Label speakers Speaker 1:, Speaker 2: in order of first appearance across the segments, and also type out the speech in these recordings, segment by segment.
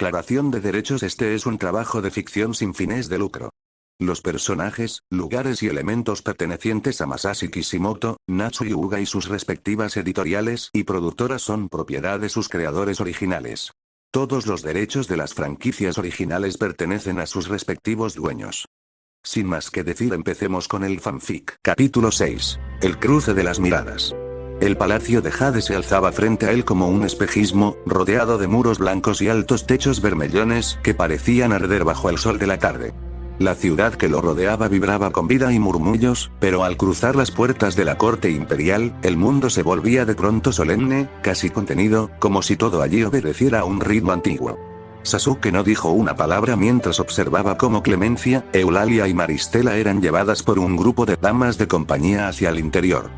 Speaker 1: Declaración de derechos. Este es un trabajo de ficción sin fines de lucro. Los personajes, lugares y elementos pertenecientes a Masashi Kishimoto, Natsu Hyuga y sus respectivas editoriales y productoras son propiedad de sus creadores originales. Todos los derechos de las franquicias originales pertenecen a sus respectivos dueños. Sin más que decir, empecemos con el fanfic. Capítulo 6. El cruce de las miradas. El palacio de Jade se alzaba frente a él como un espejismo, rodeado de muros blancos y altos techos vermellones que parecían arder bajo el sol de la tarde. La ciudad que lo rodeaba vibraba con vida y murmullos, pero al cruzar las puertas de la corte imperial, el mundo se volvía de pronto solemne, casi contenido, como si todo allí obedeciera a un ritmo antiguo. Sasuke no dijo una palabra mientras observaba cómo Clemencia, Eulalia y Maristela eran llevadas por un grupo de damas de compañía hacia el interior.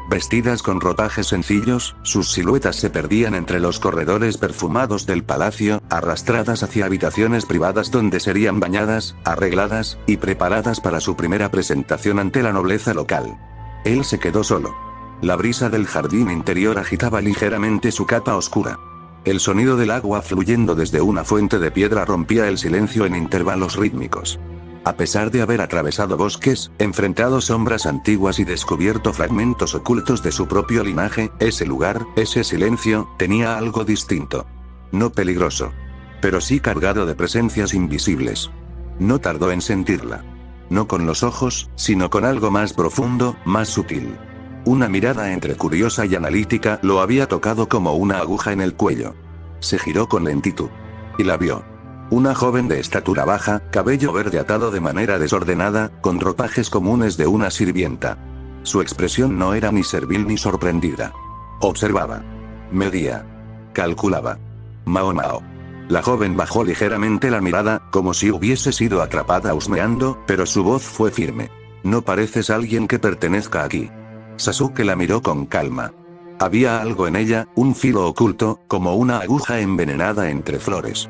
Speaker 1: Vestidas con ropajes sencillos, sus siluetas se perdían entre los corredores perfumados del palacio, arrastradas hacia habitaciones privadas donde serían bañadas, arregladas, y preparadas para su primera presentación ante la nobleza local. Él se quedó solo. La brisa del jardín interior agitaba ligeramente su capa oscura. El sonido del agua fluyendo desde una fuente de piedra rompía el silencio en intervalos rítmicos. A pesar de haber atravesado bosques, enfrentado sombras antiguas y descubierto fragmentos ocultos de su propio linaje, ese lugar, ese silencio, tenía algo distinto. No peligroso. Pero sí cargado de presencias invisibles. No tardó en sentirla. No con los ojos, sino con algo más profundo, más sutil. Una mirada entre curiosa y analítica lo había tocado como una aguja en el cuello. Se giró con lentitud. Y la vio. Una joven de estatura baja, cabello verde atado de manera desordenada, con ropajes comunes de una sirvienta. Su expresión no era ni servil ni sorprendida. Observaba. Medía. Calculaba. Mao Mao. La joven bajó ligeramente la mirada, como si hubiese sido atrapada husmeando, pero su voz fue firme. No pareces alguien que pertenezca aquí. Sasuke la miró con calma. Había algo en ella, un filo oculto, como una aguja envenenada entre flores.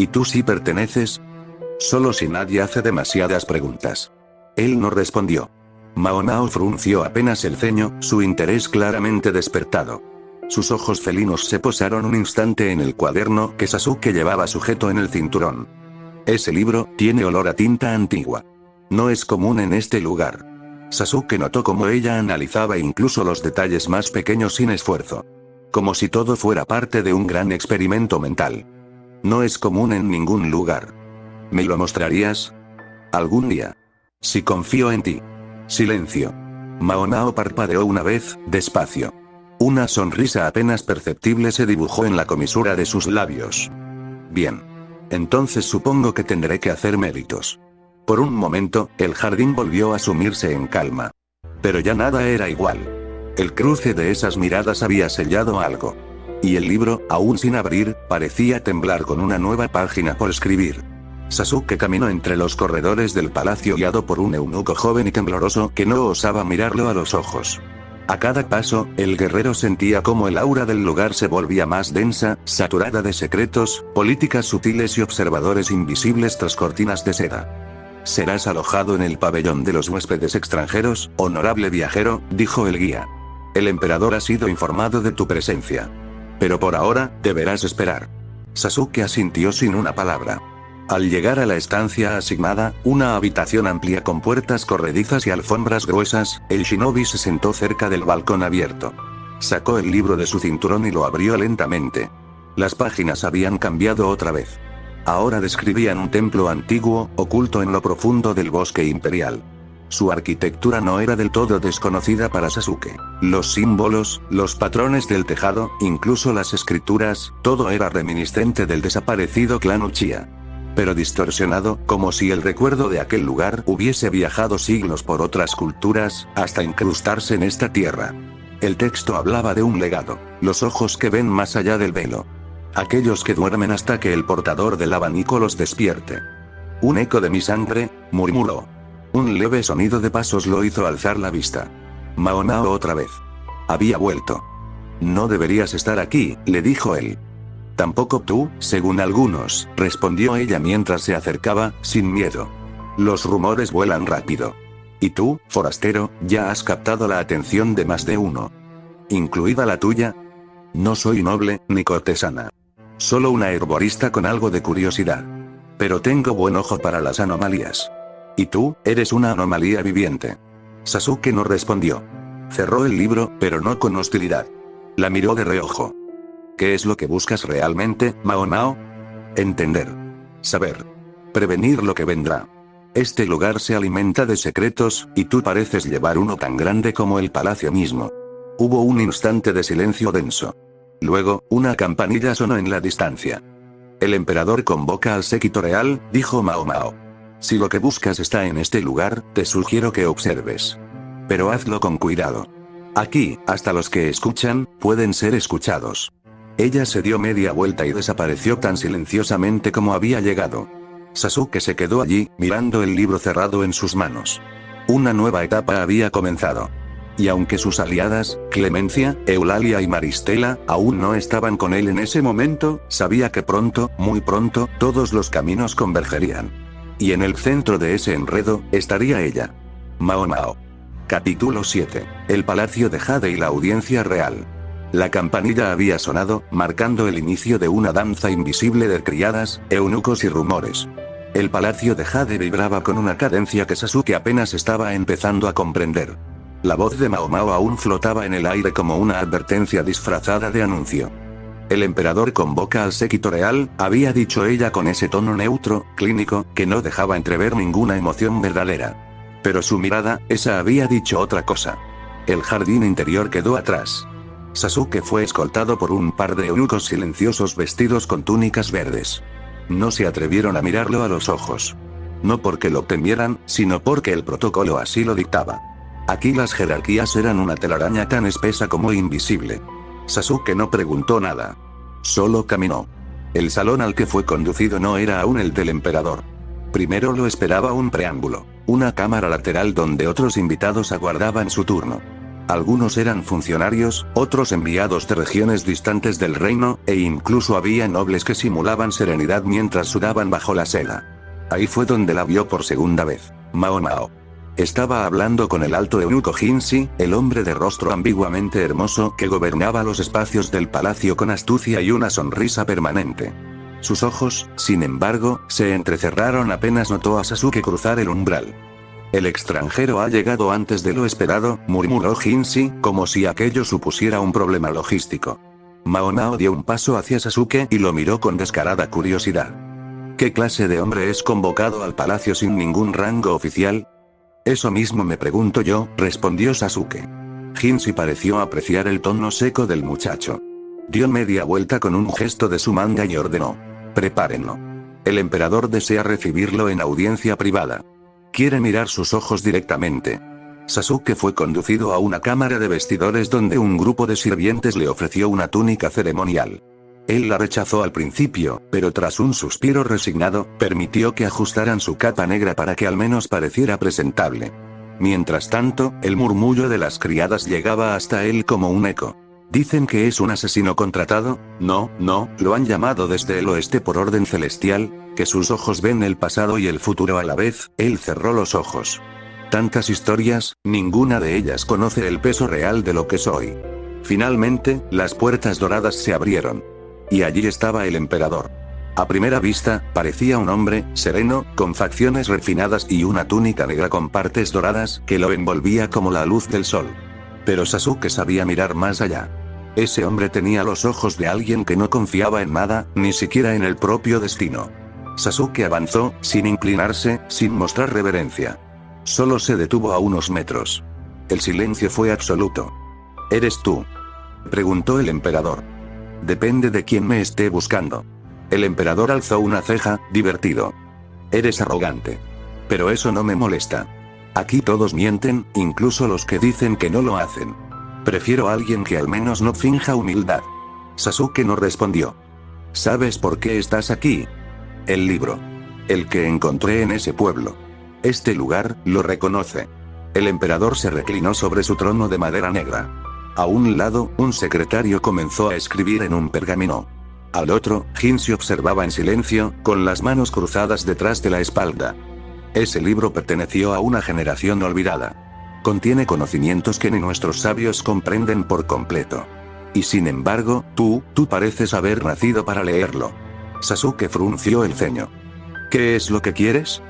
Speaker 1: ¿Y tú sí perteneces? Solo si nadie hace demasiadas preguntas. Él no respondió. Mao Mao frunció apenas el ceño, su interés claramente despertado. Sus ojos felinos se posaron un instante en el cuaderno que Sasuke llevaba sujeto en el cinturón. Ese libro tiene olor a tinta antigua. No es común en este lugar. Sasuke notó cómo ella analizaba incluso los detalles más pequeños sin esfuerzo. Como si todo fuera parte de un gran experimento mental. No es común en ningún lugar. ¿Me lo mostrarías? Algún día. Si confío en ti. Silencio. Mao Mao parpadeó una vez, despacio. Una sonrisa apenas perceptible se dibujó en la comisura de sus labios. Bien. Entonces supongo que tendré que hacer méritos. Por un momento, el jardín volvió a sumirse en calma. Pero ya nada era igual. El cruce de esas miradas había sellado algo. Y el libro, aún sin abrir, parecía temblar con una nueva página por escribir. Sasuke caminó entre los corredores del palacio guiado por un eunuco joven y tembloroso que no osaba mirarlo a los ojos. A cada paso, el guerrero sentía cómo el aura del lugar se volvía más densa, saturada de secretos, políticas sutiles y observadores invisibles tras cortinas de seda. «Serás alojado en el pabellón de los huéspedes extranjeros, honorable viajero», dijo el guía. «El emperador ha sido informado de tu presencia. Pero por ahora, deberás esperar». Sasuke asintió sin una palabra. Al llegar a la estancia asignada, una habitación amplia con puertas corredizas y alfombras gruesas, el shinobi se sentó cerca del balcón abierto. Sacó el libro de su cinturón y lo abrió lentamente. Las páginas habían cambiado otra vez. Ahora describían un templo antiguo, oculto en lo profundo del bosque imperial. Su arquitectura no era del todo desconocida para Sasuke. Los símbolos, los patrones del tejado, incluso las escrituras, todo era reminiscente del desaparecido clan Uchiha. Pero distorsionado, como si el recuerdo de aquel lugar hubiese viajado siglos por otras culturas, hasta incrustarse en esta tierra. El texto hablaba de un legado, los ojos que ven más allá del velo. Aquellos que duermen hasta que el portador del abanico los despierte. «Un eco de mi sangre», murmuró. Un leve sonido de pasos lo hizo alzar la vista. Mao Mao otra vez. Había vuelto. «No deberías estar aquí», le dijo él. «Tampoco tú, según algunos», respondió ella mientras se acercaba, sin miedo. «Los rumores vuelan rápido. Y tú, forastero, ya has captado la atención de más de uno. ¿Incluida la tuya? No soy noble, ni cortesana. Solo una herborista con algo de curiosidad. Pero tengo buen ojo para las anomalías. Y tú, eres una anomalía viviente. Sasuke no respondió. Cerró el libro, pero no con hostilidad. La miró de reojo. ¿Qué es lo que buscas realmente, Mao Mao? Entender. Saber. Prevenir lo que vendrá. Este lugar se alimenta de secretos, y tú pareces llevar uno tan grande como el palacio mismo. Hubo un instante de silencio denso. Luego, una campanilla sonó en la distancia. El emperador convoca al séquito real, dijo Mao Mao. Si lo que buscas está en este lugar, te sugiero que observes. Pero hazlo con cuidado. Aquí, hasta los que escuchan, pueden ser escuchados. Ella se dio media vuelta y desapareció tan silenciosamente como había llegado. Sasuke se quedó allí, mirando el libro cerrado en sus manos. Una nueva etapa había comenzado. Y aunque sus aliadas, Clemencia, Eulalia y Maristela, aún no estaban con él en ese momento, sabía que pronto, muy pronto, todos los caminos convergerían. Y en el centro de ese enredo, estaría ella. Mao Mao. Capítulo 7. El Palacio de Jade y la Audiencia Real. La campanilla había sonado, marcando el inicio de una danza invisible de criadas, eunucos y rumores. El Palacio de Jade vibraba con una cadencia que Sasuke apenas estaba empezando a comprender. La voz de Mao Mao aún flotaba en el aire como una advertencia disfrazada de anuncio. El emperador convoca al séquito real, había dicho ella con ese tono neutro, clínico, que no dejaba entrever ninguna emoción verdadera. Pero su mirada, esa había dicho otra cosa. El jardín interior quedó atrás. Sasuke fue escoltado por un par de eunucos silenciosos vestidos con túnicas verdes. No se atrevieron a mirarlo a los ojos. No porque lo temieran, sino porque el protocolo así lo dictaba. Aquí las jerarquías eran una telaraña tan espesa como invisible. Sasuke no preguntó nada. Solo caminó. El salón al que fue conducido no era aún el del emperador. Primero lo esperaba un preámbulo, una cámara lateral donde otros invitados aguardaban su turno. Algunos eran funcionarios, otros enviados de regiones distantes del reino, e incluso había nobles que simulaban serenidad mientras sudaban bajo la seda. Ahí fue donde la vio por segunda vez, Mao Mao. Estaba hablando con el alto eunuco Jinshi, el hombre de rostro ambiguamente hermoso que gobernaba los espacios del palacio con astucia y una sonrisa permanente. Sus ojos, sin embargo, se entrecerraron apenas notó a Sasuke cruzar el umbral. El extranjero ha llegado antes de lo esperado, murmuró Jinshi, como si aquello supusiera un problema logístico. Mao Mao dio un paso hacia Sasuke y lo miró con descarada curiosidad. ¿Qué clase de hombre es convocado al palacio sin ningún rango oficial? Eso mismo me pregunto yo, respondió Sasuke. Jinshi pareció apreciar el tono seco del muchacho. Dio media vuelta con un gesto de su manga y ordenó. Prepárenlo. El emperador desea recibirlo en audiencia privada. Quiere mirar sus ojos directamente. Sasuke fue conducido a una cámara de vestidores donde un grupo de sirvientes le ofreció una túnica ceremonial. Él la rechazó al principio, pero tras un suspiro resignado, permitió que ajustaran su capa negra para que al menos pareciera presentable. Mientras tanto, el murmullo de las criadas llegaba hasta él como un eco. ¿Dicen que es un asesino contratado? No, lo han llamado desde el oeste por orden celestial, que sus ojos ven el pasado y el futuro a la vez. Él cerró los ojos. Tantas historias, ninguna de ellas conoce el peso real de lo que soy. Finalmente, las puertas doradas se abrieron. Y allí estaba el emperador. A primera vista, parecía un hombre, sereno, con facciones refinadas y una túnica negra con partes doradas, que lo envolvía como la luz del sol. Pero Sasuke sabía mirar más allá. Ese hombre tenía los ojos de alguien que no confiaba en nada, ni siquiera en el propio destino. Sasuke avanzó, sin inclinarse, sin mostrar reverencia. Solo se detuvo a unos metros. El silencio fue absoluto. ¿Eres tú?, preguntó el emperador. Depende de quién me esté buscando. El emperador alzó una ceja, divertido. Eres arrogante. Pero eso no me molesta. Aquí todos mienten, incluso los que dicen que no lo hacen. Prefiero a alguien que al menos no finja humildad. Sasuke no respondió. ¿Sabes por qué estás aquí? El libro. El que encontré en ese pueblo. Este lugar, lo reconoce. El emperador se reclinó sobre su trono de madera negra. A un lado, un secretario comenzó a escribir en un pergamino. Al otro, Jinshi observaba en silencio, con las manos cruzadas detrás de la espalda. Ese libro perteneció a una generación olvidada. Contiene conocimientos que ni nuestros sabios comprenden por completo. Y sin embargo, tú pareces haber nacido para leerlo. Sasuke frunció el ceño. ¿Qué es lo que quieres?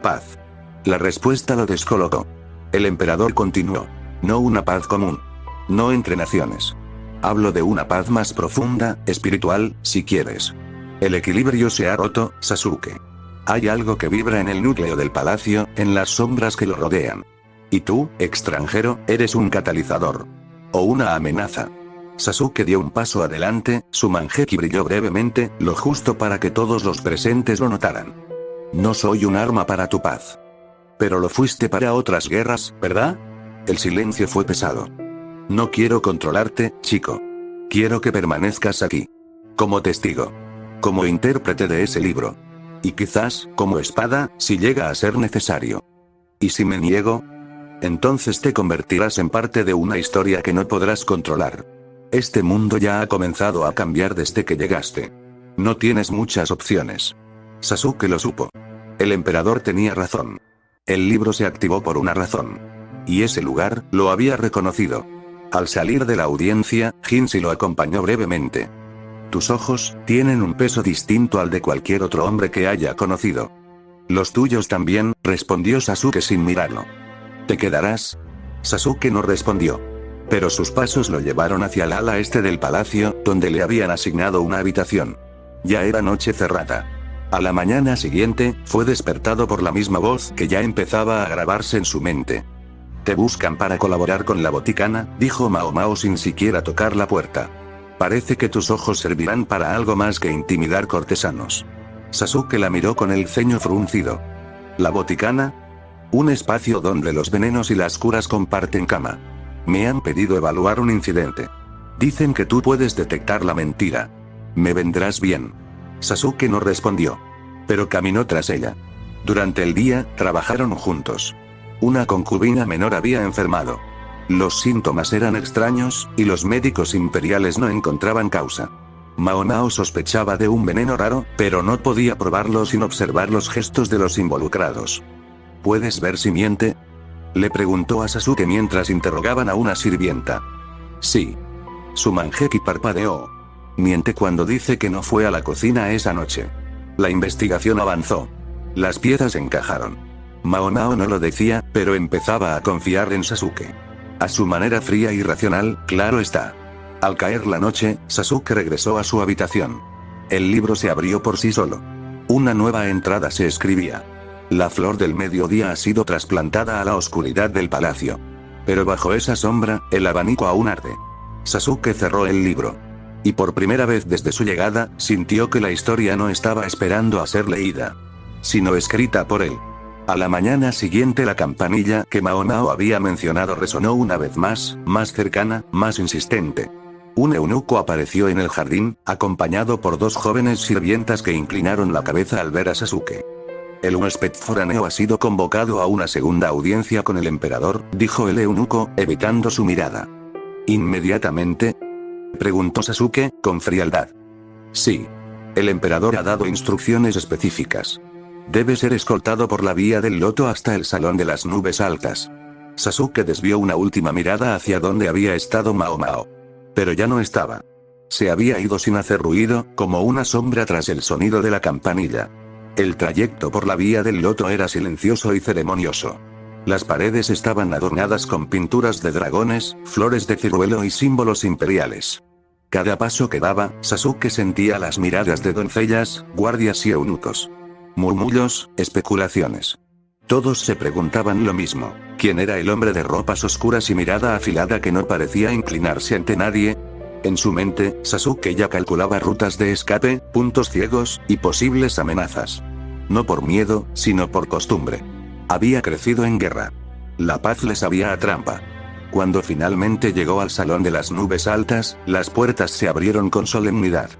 Speaker 1: Paz. La respuesta lo descolocó. El emperador continuó. No una paz común. No entre naciones. Hablo de una paz más profunda, espiritual, si quieres. El equilibrio se ha roto, Sasuke. Hay algo que vibra en el núcleo del palacio, en las sombras que lo rodean. Y tú, extranjero, eres un catalizador. O una amenaza. Sasuke dio un paso adelante, su manjeki brilló brevemente, lo justo para que todos los presentes lo notaran. No soy un arma para tu paz. Pero lo fuiste para otras guerras, ¿verdad? El silencio fue pesado. No quiero controlarte, chico. Quiero que permanezcas aquí. Como testigo. Como intérprete de ese libro. Y quizás, como espada, si llega a ser necesario. ¿Y si me niego? Entonces te convertirás en parte de una historia que no podrás controlar. Este mundo ya ha comenzado a cambiar desde que llegaste. No tienes muchas opciones. Sasuke lo supo. El emperador tenía razón. El libro se activó por una razón. Y ese lugar, lo había reconocido. Al salir de la audiencia, Jinshi lo acompañó brevemente. Tus ojos, tienen un peso distinto al de cualquier otro hombre que haya conocido. Los tuyos también, respondió Sasuke sin mirarlo. ¿Te quedarás? Sasuke no respondió. Pero sus pasos lo llevaron hacia el ala este del palacio, donde le habían asignado una habitación. Ya era noche cerrada. A la mañana siguiente, fue despertado por la misma voz que ya empezaba a grabarse en su mente. Te buscan para colaborar con la Boticana, dijo Mao Mao sin siquiera tocar la puerta. Parece que tus ojos servirán para algo más que intimidar cortesanos. Sasuke la miró con el ceño fruncido. ¿La Boticana? Un espacio donde los venenos y las curas comparten cama. Me han pedido evaluar un incidente. Dicen que tú puedes detectar la mentira. ¿Me vendrás bien? Sasuke no respondió. Pero caminó tras ella. Durante el día, trabajaron juntos. Una concubina menor había enfermado. Los síntomas eran extraños, y los médicos imperiales no encontraban causa. Mao Mao sospechaba de un veneno raro, pero no podía probarlo sin observar los gestos de los involucrados. ¿Puedes ver si miente? Le preguntó a Sasuke mientras interrogaban a una sirvienta. Sí. Su manjeki parpadeó. Miente cuando dice que no fue a la cocina esa noche. La investigación avanzó. Las piezas encajaron. Mao Mao no lo decía, pero empezaba a confiar en Sasuke. A su manera fría y racional, claro está. Al caer la noche, Sasuke regresó a su habitación. El libro se abrió por sí solo. Una nueva entrada se escribía. La flor del mediodía ha sido trasplantada a la oscuridad del palacio. Pero bajo esa sombra, el abanico aún arde. Sasuke cerró el libro. Y por primera vez desde su llegada, sintió que la historia no estaba esperando a ser leída, sino escrita por él. A la mañana siguiente la campanilla que Mao Mao había mencionado resonó una vez más cercana, más insistente. Un eunuco apareció en el jardín, acompañado por dos jóvenes sirvientas que inclinaron la cabeza al ver a Sasuke. El huésped foráneo ha sido convocado a una segunda audiencia con el emperador, dijo el eunuco, evitando su mirada. ¿Inmediatamente? Preguntó Sasuke, con frialdad. Sí. El emperador ha dado instrucciones específicas. Debe ser escoltado por la vía del loto hasta el salón de las nubes altas. Sasuke desvió una última mirada hacia donde había estado Mao Mao. Pero ya no estaba. Se había ido sin hacer ruido, como una sombra tras el sonido de la campanilla. El trayecto por la vía del loto era silencioso y ceremonioso. Las paredes estaban adornadas con pinturas de dragones, flores de ciruelo y símbolos imperiales. Cada paso que daba, Sasuke sentía las miradas de doncellas, guardias y eunucos. Murmullos, especulaciones. Todos se preguntaban lo mismo. ¿Quién era el hombre de ropas oscuras y mirada afilada que no parecía inclinarse ante nadie? En su mente, Sasuke ya calculaba rutas de escape, puntos ciegos, y posibles amenazas. No por miedo, sino por costumbre. Había crecido en guerra. La paz le sabía a trampa. Cuando finalmente llegó al salón de las nubes altas, las puertas se abrieron con solemnidad.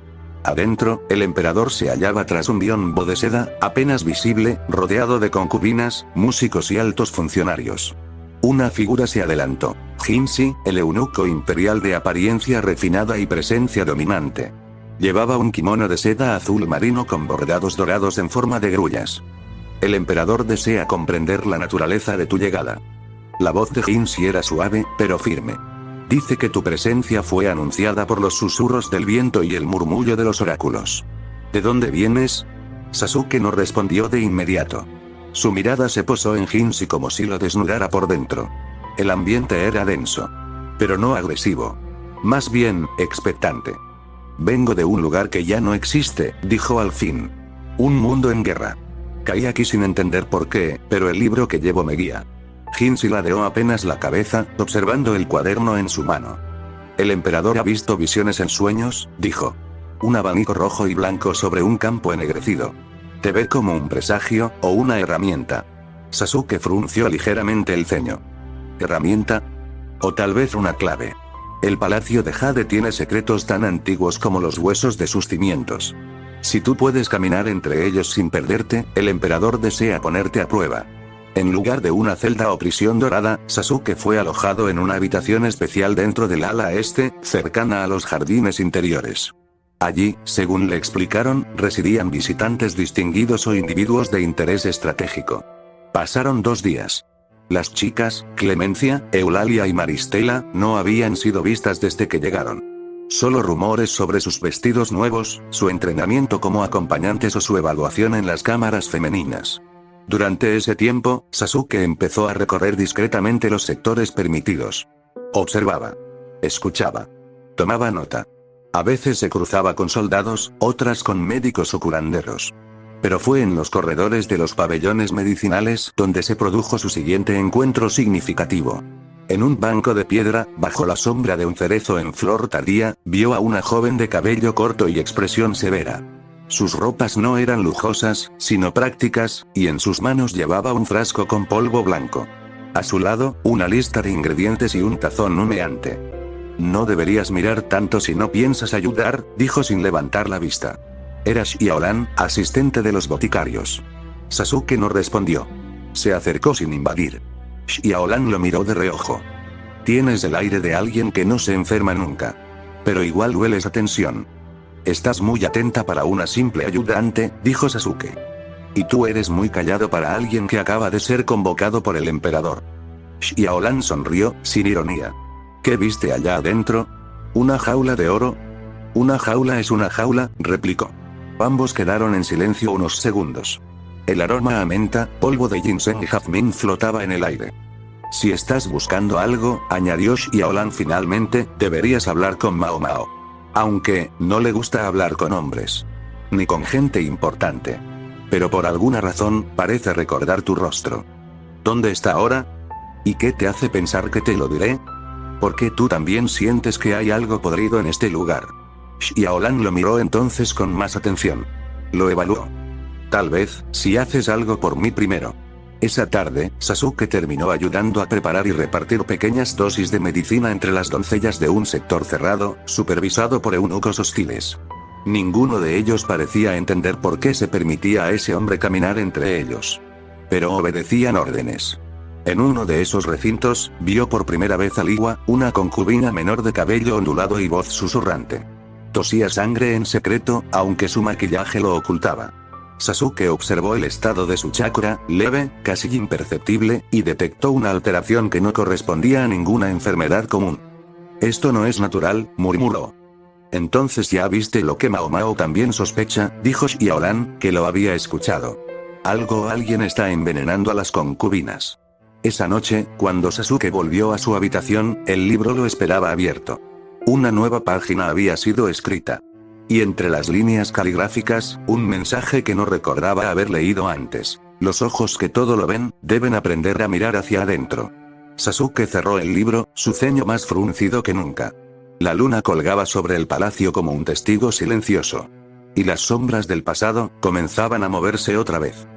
Speaker 1: Adentro, el emperador se hallaba tras un biombo de seda, apenas visible, rodeado de concubinas, músicos y altos funcionarios. Una figura se adelantó. Jinshi, el eunuco imperial de apariencia refinada y presencia dominante. Llevaba un kimono de seda azul marino con bordados dorados en forma de grullas. El emperador desea comprender la naturaleza de tu llegada. La voz de Jinshi era suave, pero firme. Dice que tu presencia fue anunciada por los susurros del viento y el murmullo de los oráculos. ¿De dónde vienes? Sasuke no respondió de inmediato. Su mirada se posó en Hinsi como si lo desnudara por dentro. El ambiente era denso. Pero no agresivo. Más bien, expectante. Vengo de un lugar que ya no existe, dijo al fin. Un mundo en guerra. Caí aquí sin entender por qué, pero el libro que llevo me guía. Hinsi ladeó apenas la cabeza, observando el cuaderno en su mano. El emperador ha visto visiones en sueños, dijo. Un abanico rojo y blanco sobre un campo ennegrecido. ¿Te ve como un presagio, o una herramienta? Sasuke frunció ligeramente el ceño. ¿Herramienta? O tal vez una clave. El palacio de Jade tiene secretos tan antiguos como los huesos de sus cimientos. Si tú puedes caminar entre ellos sin perderte, el emperador desea ponerte a prueba. En lugar de una celda o prisión dorada, Sasuke fue alojado en una habitación especial dentro del ala este, cercana a los jardines interiores. Allí, según le explicaron, residían visitantes distinguidos o individuos de interés estratégico. Pasaron 2 días. Las chicas, Clemencia, Eulalia y Maristela, no habían sido vistas desde que llegaron. Solo rumores sobre sus vestidos nuevos, su entrenamiento como acompañantes o su evaluación en las cámaras femeninas. Durante ese tiempo, Sasuke empezó a recorrer discretamente los sectores permitidos. Observaba. Escuchaba. Tomaba nota. A veces se cruzaba con soldados, otras con médicos o curanderos. Pero fue en los corredores de los pabellones medicinales donde se produjo su siguiente encuentro significativo. En un banco de piedra, bajo la sombra de un cerezo en flor tardía, vio a una joven de cabello corto y expresión severa. Sus ropas no eran lujosas, sino prácticas, y en sus manos llevaba un frasco con polvo blanco. A su lado, una lista de ingredientes y un tazón humeante. No deberías mirar tanto si no piensas ayudar, dijo sin levantar la vista. Era Xiaolan, asistente de los boticarios. Sasuke no respondió. Se acercó sin invadir. Xiaolan lo miró de reojo. Tienes el aire de alguien que no se enferma nunca. Pero igual hueles a tensión. Estás muy atenta para una simple ayudante, dijo Sasuke. Y tú eres muy callado para alguien que acaba de ser convocado por el emperador. Xiaolan sonrió, sin ironía. ¿Qué viste allá adentro? ¿Una jaula de oro? Una jaula es una jaula, replicó. Ambos quedaron en silencio unos segundos. El aroma a menta, polvo de ginseng y jazmín flotaba en el aire. Si estás buscando algo, añadió Xiaolan finalmente, deberías hablar con Mao Mao. Aunque, no le gusta hablar con hombres. Ni con gente importante. Pero por alguna razón, parece recordar tu rostro. ¿Dónde está ahora? ¿Y qué te hace pensar que te lo diré? ¿Por qué tú también sientes que hay algo podrido en este lugar? Xiaolan lo miró entonces con más atención. Lo evaluó. Tal vez, si haces algo por mí primero. Esa tarde, Sasuke terminó ayudando a preparar y repartir pequeñas dosis de medicina entre las doncellas de un sector cerrado, supervisado por eunucos hostiles. Ninguno de ellos parecía entender por qué se permitía a ese hombre caminar entre ellos. Pero obedecían órdenes. En uno de esos recintos, vio por primera vez a Liwa, una concubina menor de cabello ondulado y voz susurrante. Tosía sangre en secreto, aunque su maquillaje lo ocultaba. Sasuke observó el estado de su chakra, leve, casi imperceptible, y detectó una alteración que no correspondía a ninguna enfermedad común. Esto no es natural, murmuró. Entonces ya viste lo que Mao Mao también sospecha, dijo Xiaolan, que lo había escuchado. Algo o alguien está envenenando a las concubinas. Esa noche, cuando Sasuke volvió a su habitación, el libro lo esperaba abierto. Una nueva página había sido escrita. Y entre las líneas caligráficas, un mensaje que no recordaba haber leído antes. Los ojos que todo lo ven, deben aprender a mirar hacia adentro. Sasuke cerró el libro, su ceño más fruncido que nunca. La luna colgaba sobre el palacio como un testigo silencioso. Y las sombras del pasado, comenzaban a moverse otra vez.